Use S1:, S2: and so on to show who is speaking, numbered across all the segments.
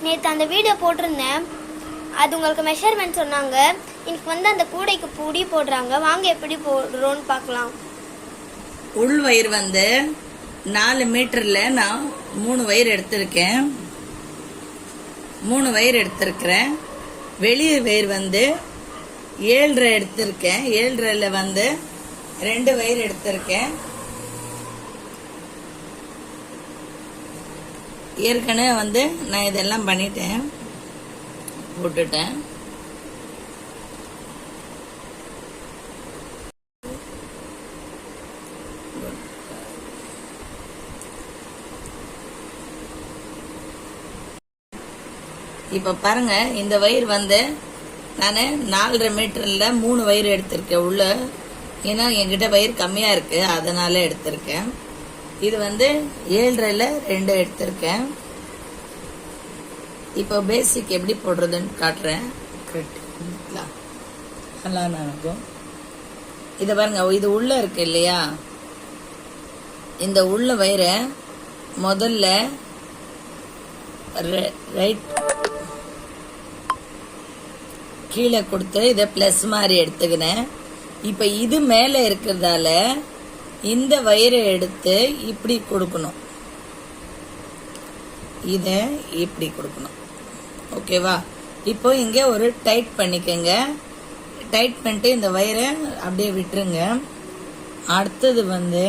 S1: நேற்று அந்த வீடியோ போட்டிருந்தேன், அது உங்களுக்கு மெஷர்மெண்ட் சொன்னாங்க. இன்னைக்கு வந்து அந்த கூடைக்கு புடி போடுறாங்க. வாங்க எப்படி போடுறோன்னு பார்க்கலாம்.
S2: உள் வயிறு வந்து 4 மீட்டர்ல நான் 3 வயிறு எடுத்திருக்கேன். 3 வயிறு எடுத்திருக்கிறேன். வெளியே வயிறு வந்து 7.5 எடுத்திருக்கேன். 7.5ல வந்து 2 வயிறு எடுத்திருக்கேன். ஏற்கனவே வந்து நான் இதெல்லாம் பண்ணிட்டேன், போட்டுட்டேன். இப்ப பாருங்க, இந்த வயிறு வந்து நான் 4.5 மீட்டர்ல 3 வயிறு எடுத்திருக்கேன் உள்ள. ஏன்னா என்கிட்ட வயிறு கம்மியா இருக்கு, அதனால எடுத்திருக்கேன். இது வந்து 7.5ல 2 எடுத்திருக்கேன். இப்போ பேசிக் எப்படி போடுறதுன்னு காட்டுறேன். இருக்கும் இத பாருங்க, இது உள்ள இருக்கு இல்லையா, இந்த உள்ள வயிறை முதல்ல ரைட் கீழே கொடுத்து இதை பிளஸ் மாதிரி எடுத்துக்கினேன். இப்ப இது மேல இருக்கிறதால இந்த வயிறை எடுத்து இப்படி கொடுக்கணும், இத இப்படி கொடுக்கணும். ஓகேவா? இப்போ இங்க ஒரு டைட் பண்ணிக்கங்க. டைட் பண்ணிட்டு இந்த வயிறை அப்படியே விட்டுருங்க. அடுத்தது வந்து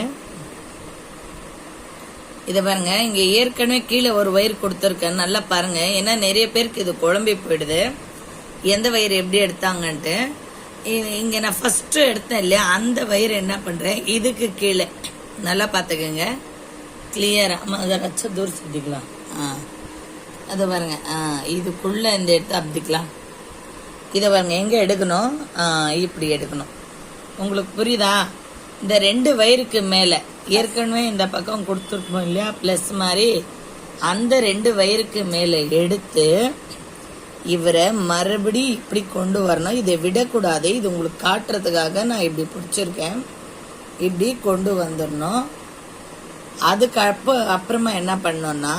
S2: இத பாருங்க, இங்க ஏற்கனவே கீழே ஒரு வயிறு கொடுத்துருக்கேன். நல்லா பாருங்க, ஏன்னா நிறைய பேருக்கு இது குழம்பி போயிடுது எந்த வயிறு எப்படி எடுத்தாங்கன்ட்டு. இங்க நான் ஃபர்ஸ்ட் எடுத்தேன் இல்லையா, அந்த வயிறு என்ன பண்றேன், இதுக்கு கீழே நல்லா பாத்துக்கங்க கிளியரா. அதை வச்ச தூரம் சுத்திக்கலாம். அதை பாருங்க, இதுக்குள்ள இந்த எடுத்து அப்படிக்கலாம். இதை பாருங்க, எங்க எடுக்கணும், இப்படி எடுக்கணும். உங்களுக்கு புரியுதா? இந்த 2 வயிறுக்கு மேல ஏற்கனவே இந்த பக்கம் கொடுத்துருக்கோம் இல்லையா பிளஸ் மாதிரி, அந்த 2 வயிறுக்கு மேல எடுத்து இவரை மறுபடி இப்படி கொண்டு வரணும். இதை விடக்கூடாது. இது உங்களுக்கு காட்டுறதுக்காக நான் இப்படி பிடிச்சிருக்கேன். இப்படி கொண்டு வந்துடணும். அதுக்கு அப்புறமா என்ன பண்ணோம்னா,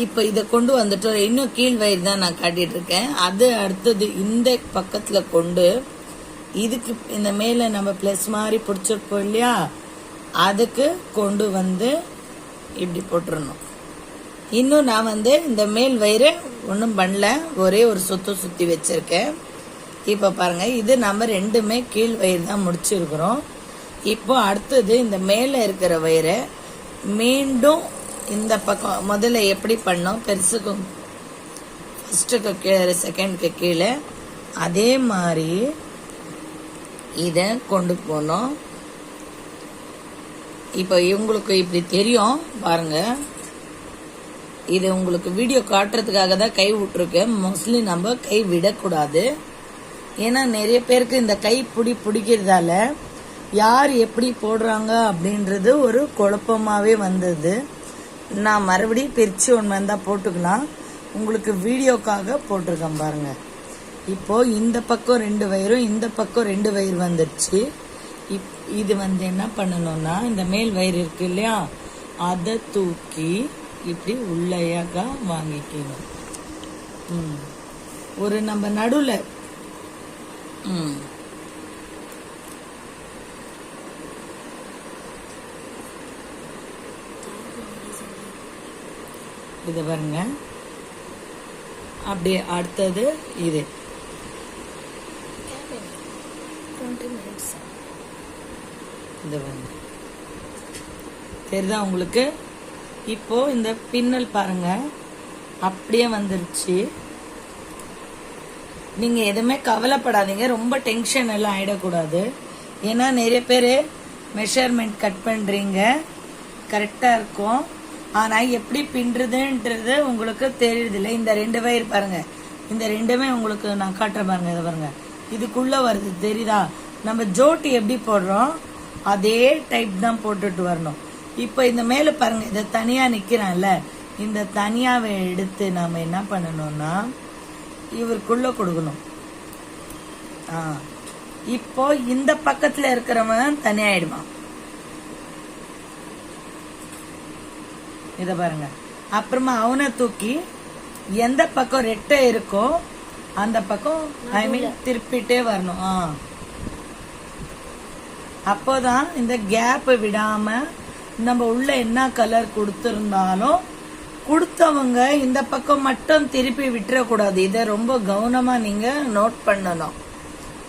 S2: இப்ப இதை கொண்டு வந்துட்டு இன்னும் கீழ் வயிறு தான் நான் காட்டிட்டு இருக்கேன். அது அடுத்தது இந்த பக்கத்துல கொண்டு இதுக்கு இந்த மேல நம்ம பிளஸ் மாதிரி பிடிச்சிருப்போம் இல்லையா, அதுக்கு கொண்டு வந்து இப்படி போட்டுறணும். இன்னும் நான் வந்து இந்த மேல் வயிறு ஒன்றும் பண்ணல, ஒரே ஒரு சுத்தி வச்சிருக்கேன். இப்போ பாருங்க, இது நம்ம 2மே கீழ் வயிறு தான் முடிச்சிருக்கிறோம். இப்போ அடுத்தது இந்த மேலே இருக்கிற வயிறை மீண்டும் இந்த பக்கம் முதல்ல எப்படி பண்ணோம், பெருசுக்கும் ஃபர்ஸ்ட்டுக்கு கீழே செகண்டுக்கு கீழே, அதே மாதிரி இதை கொண்டு போனோம். இப்போ இவங்களுக்கு இப்படி தெரியும் பாருங்க. இது உங்களுக்கு வீடியோ காட்டுறதுக்காக தான் கை விட்டுருக்கேன். மோஸ்ட்லி நம்ம கை விடக்கூடாது. ஏன்னா நிறைய பேருக்கு இந்த கை பிடிக்கிறதால யார் எப்படி போடுறாங்க அப்படின்றது ஒரு குழப்பமாவே வந்தது. நான் மறுபடியும் பிரிச்சு ஒன்று தான் போட்டுக்கலாம். உங்களுக்கு வீடியோக்காக போட்டிருக்கேன் பாருங்க. இப்போ இந்த பக்கம் 2 வயிறும் இந்த பக்கம் 2 வயிறு வந்துடுச்சு. இது வந்து என்ன பண்ணணும்னா, இந்த மேல் வயிறு இருக்கு இல்லையா, அதை தூக்கி இப்படி உள்ளையாக வாங்கிக்கணும். ஒரு நம்ம நடுவுல இத பாருங்க. அப்படியே அடுத்தது இது தெரியுதா உங்களுக்கு? இப்போ இந்த பின்னல் பாருங்க அப்படியே வந்துருச்சு. நீங்க எதுவுமே கவலைப்படாதீங்க, ரொம்ப டென்ஷன் எல்லாம் ஆயிடக்கூடாது. ஏன்னா நிறைய பேர் மெஷர்மெண்ட் கட் பண்றீங்க, கரெக்டா இருக்கும். ஆனா எப்படி பின்றதுன்றது உங்களுக்கு தெரியுது இல்லை. இந்த 2 வயிறு பாருங்க, இந்த 2மே உங்களுக்கு நான் காட்டுறேன் பாருங்க. இதை பாருங்க, இதுக்குள்ள வருது தெரியுதா? நம்ம ஜோட்டி எப்படி போடுறோம் அதே டைப் தான் போட்டுட்டு வரணும். இப்ப இந்த மேல பாருங்க, இத தனியா நிக்கிறான்ல, இந்த தனியாவை எடுத்து நாம என்ன பண்ணணும்னா இவருக்குள்ள கொடுக்கணும். இப்போ இந்த பக்கத்துல இருக்கிறவன் தனியாயிடுவான். இத பாருங்க. அப்புறமா அவனை தூக்கி எந்த பக்கம் ரெட்டை இருக்கோ அந்த பக்கம் ஐ மீன் திருப்பிட்டே வரணும். அப்போதான் இந்த கேப் விடாம நம்ம உள்ள என்ன கலர் கொடுத்திருந்தாலும் கொடுத்தவங்க இந்த பக்கம் மட்டும் திருப்பி விட்டுறக்கூடாது. இதை ரொம்ப கவனமா நீங்க நோட் பண்ணணும்.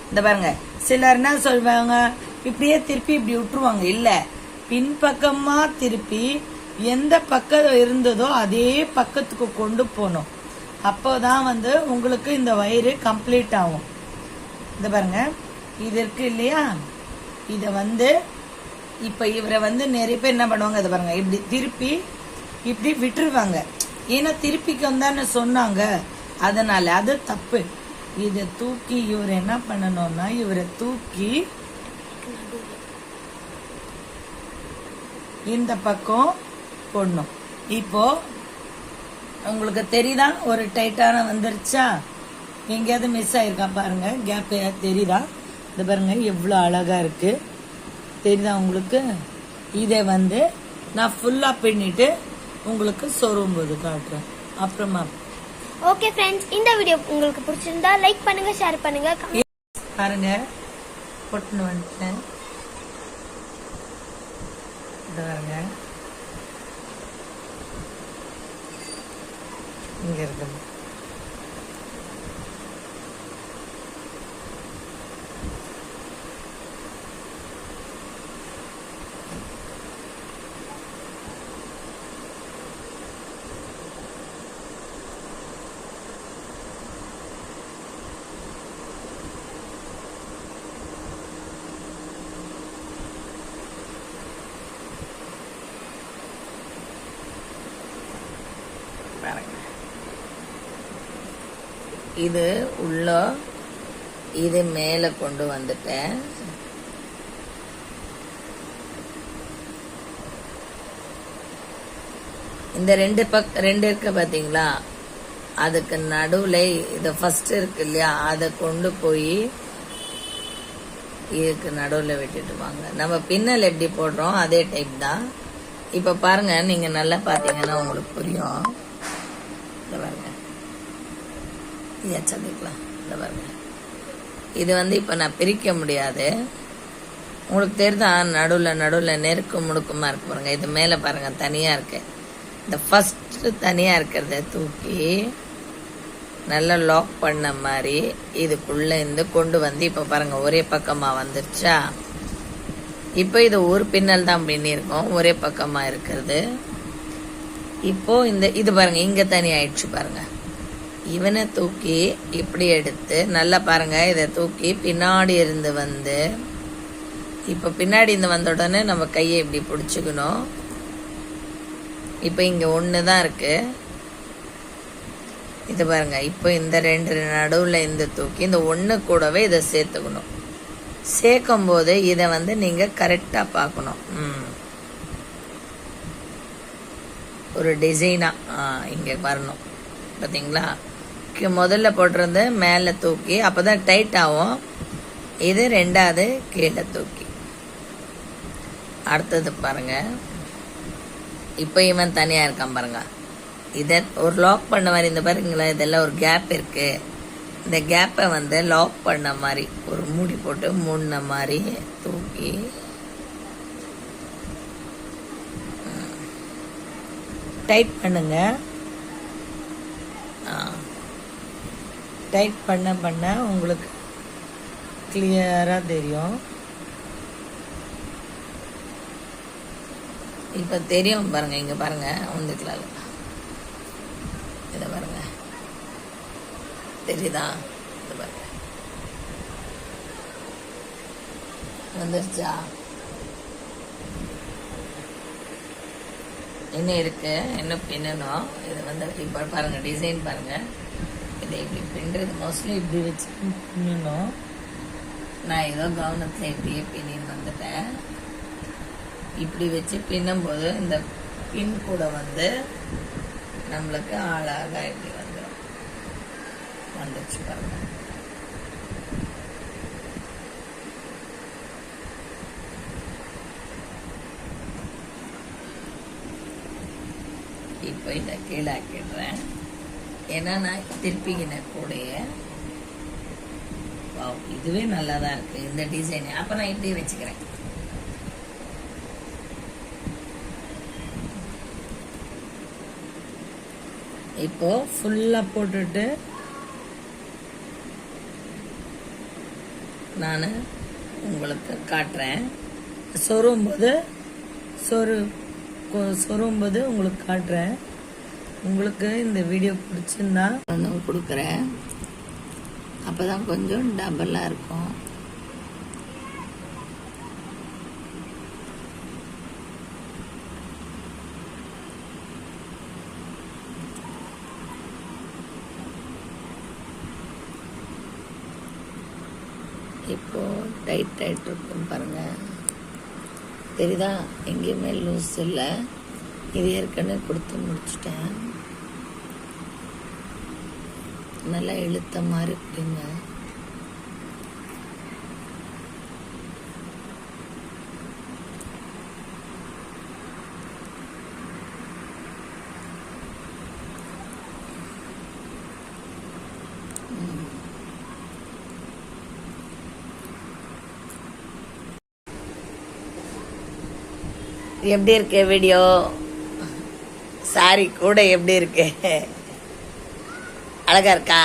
S2: இந்த பாருங்க, சிலர் என்ன சொல்வாங்க, இப்படியே திருப்பி இப்படி விட்டுருவாங்க. இல்ல, பின்பக்கமா திருப்பி எந்த பக்கம் இருந்ததோ அதே பக்கத்துக்கு கொண்டு போகணும். அப்போதான் உங்களுக்கு இந்த வயிறு கம்ப்ளீட் ஆகும். இந்த பாருங்க, இது இருக்கு இல்லையா, இத இப்ப இவரை நிறைய பேர் என்ன பண்ணுவாங்க, இதை பாருங்க, இப்படி திருப்பி இப்படி விட்டுருவாங்க. ஏன்னா திருப்பிக்கு வந்தான்னு சொன்னாங்க, அதனால அது தப்பு. இதை தூக்கி இவர் என்ன பண்ணணும்னா, இவரை தூக்கி இந்த பக்கம் போடணும். இப்போ உங்களுக்கு தெரியுதா, ஒரு டைட்டான வந்துருச்சா, எங்கேயாவது மிஸ் ஆயிருக்கா பாருங்க, கேப் தெரியுதா? இது பாருங்க எவ்வளவு அழகா இருக்கு, தெரியுதா உங்களுக்கு? இதை நான் ஃபுல்லா பின்னிட்டு உங்களுக்கு சொருவும் போது காட்டுறேன் அப்புறமா.
S1: ஓகே ஃப்ரெண்ட்ஸ், இந்த வீடியோ உங்களுக்கு பிடிச்சிருந்தா லைக் பண்ணுங்க, ஷேர் பண்ணுங்க.
S2: பாருங்க பொட்டுன்னு வந்துட்டேன். பாருங்க இங்க இருக்கு. இது உள்ள இது மேல கொண்டு வந்துட்டேன். இந்த ரெண்டு இருக்கு பாத்தீங்களா, அதுக்கு நடுவுல இது ஃபர்ஸ்ட் இருக்கு இல்லையா, அதை கொண்டு போய் இதுக்கு நடுவுல விட்டுட்டு வாங்க. நம்ம பின்னல் எப்படி போடுறோம் அதே டைப் தான். இப்ப பாருங்க, நீங்க நல்லா பாத்தீங்கன்னா உங்களுக்கு புரியும். இந்த பாருங்க, சந்திக்கலாம். இந்த பாருங்க, இது இப்ப நான் பிரிக்க முடியாது. உங்களுக்கு தெரியுதா, நடுவுல நெருக்கம் முடுக்கமா இருக்கு பாருங்க. இது மேல பாருங்க தனியா இருக்கு. இந்த ஃபர்ஸ்ட் தனியா இருக்கிறத தூக்கி நல்லா லாக் பண்ண மாதிரி இதுக்குள்ள இருந்து கொண்டு இப்ப பாருங்க ஒரே பக்கமா வந்துருச்சா. இப்ப இது ஒரு பின்னல் தான் பின்னிருக்கோம், ஒரே பக்கமா இருக்கிறது. இப்போ இது பாருங்க இங்க தனி ஆயிடுச்சு பாருங்க. இவனை தூக்கி இப்படி எடுத்து நல்லா பாருங்க, இதை தூக்கி பின்னாடி இருந்து இப்ப பின்னாடி இருந்து வந்த உடனே நம்ம கையை இப்படி பிடிச்சுக்கணும். இப்ப இங்க ஒண்ணுதான் இருக்கு, இது பாருங்க. இப்ப இந்த ரெண்டு நடுவுல இந்த தூக்கி இந்த ஒண்ணு கூடவே இதை சேர்த்துக்கணும். சேர்க்கும் போது இதை நீங்க கரெக்டா பாக்கணும். ஒரு டிசைனா இங்க வரணும் பாத்தீங்களா. முதல்ல போட்டிருந்து மேல தூக்கி, அப்பதான் டைட் ஆகும். இது ரெண்டாவது கீழே தூக்கி. அடுத்தது பாருங்க, இப்ப இவன் தனியா இருக்கான் பாருங்க. இத ஒரு லாக் பண்ண மாதிரி, இந்த பாருங்களா, இதெல்லாம் ஒரு கேப் இருக்கு. இந்த கேப்பை லாக் பண்ண மாதிரி ஒரு மூடி போட்டு மூடின மாதிரி தூக்கி டைட் பண்ணுங்க. டைட் பண்ண உங்களுக்கு கிளியரா தெரியும். இப்ப தெரியும் பாருங்க, இங்க பாருங்க வந்துக்கலாம். இத பாருங்க, தெரியுதா? இது பாருங்க வந்துருச்சா? என்ன இருக்கு, என்ன பின்னணும். இது இப்ப பாருங்க டிசைன் பாருங்க. இதை இப்படி பின்றது மோஸ்ட்லி இப்படி வச்சு பின்னணும். நான் ஏதோ கவனத்துல இப்படியே பின்னின்னு வந்துட்டேன். இப்படி வச்சு பின்னும் போது இந்த பின் கூட நம்மளுக்கு அழகா இப்படி வந்துருச்சு பாருங்க. இப்ப இதை கீழாக்கிடுறேன். ஏன்னா நான் திருப்பிக்கினேன் கூடைய. இதுவே நல்லா தான் இருக்கு இந்த டிசைன். அப்ப நான் இப்படியே வச்சுக்கிறேன். இப்போ ஃபுல்லா போட்டுட்டு நான் உங்களுக்கு காட்டுறேன். சொரும்போது உங்களுக்கு காட்டுறேன். உங்களுக்கு இந்த வீடியோ பிடிச்சிருந்தா கொடுக்குறேன். அப்பதான் கொஞ்சம் டபுளா இருக்கும். இப்போ டைட் இருக்கும் பாருங்க. தெரியுதா? எங்கேயுமே லூஸ் இல்லை. இது ஏற்கனவே கொடுத்து முடிச்சிட்டேன். நல்லா இழுத்த மாதிரி இருக்குங்க. எப்படி இருக்கு வீடியோ? சாரி கூட எப்படி இருக்கு? அழகா இருக்கா?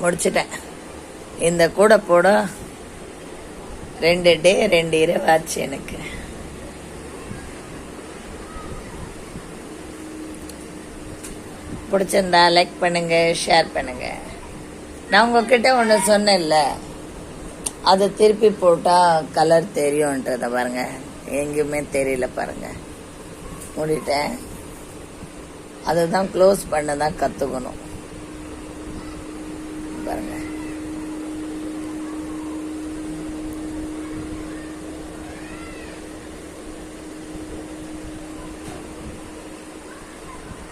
S2: முடிச்சிட்டேன். இந்த கூடை போட 2 டே 2 இரவு ஆச்சு எனக்கு. பிடிச்சிருந்தா லைக் பண்ணுங்க, ஷேர் பண்ணுங்க. நான் உங்ககிட்ட ஒன்று சொன்னேன்ல, அதை திருப்பி போட்டா கலர் தெரியும்ன்றத பாருங்க. எங்கேயுமே தெரியல பாருங்க. மூடிட்டேன். அதை தான் க்ளோஸ் பண்ண தான் கற்றுக்கணும் பாருங்க.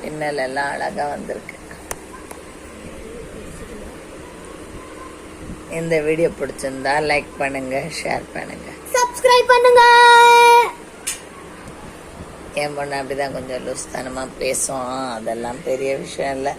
S2: பின்னல் எல்லாம் அழகா வந்திருக்கு. இந்த வீடியோ பிடிச்சிருந்தா லைக் பண்ணுங்க, ஷேர் பண்ணுங்க,
S1: சப்ஸ்கிரைப் பண்ணுங்க.
S2: என் பொண்ணு அப்படிதான் கொஞ்சம் லூஸ் தனமா பேசும். அதெல்லாம் பெரிய விஷயம் இல்லை.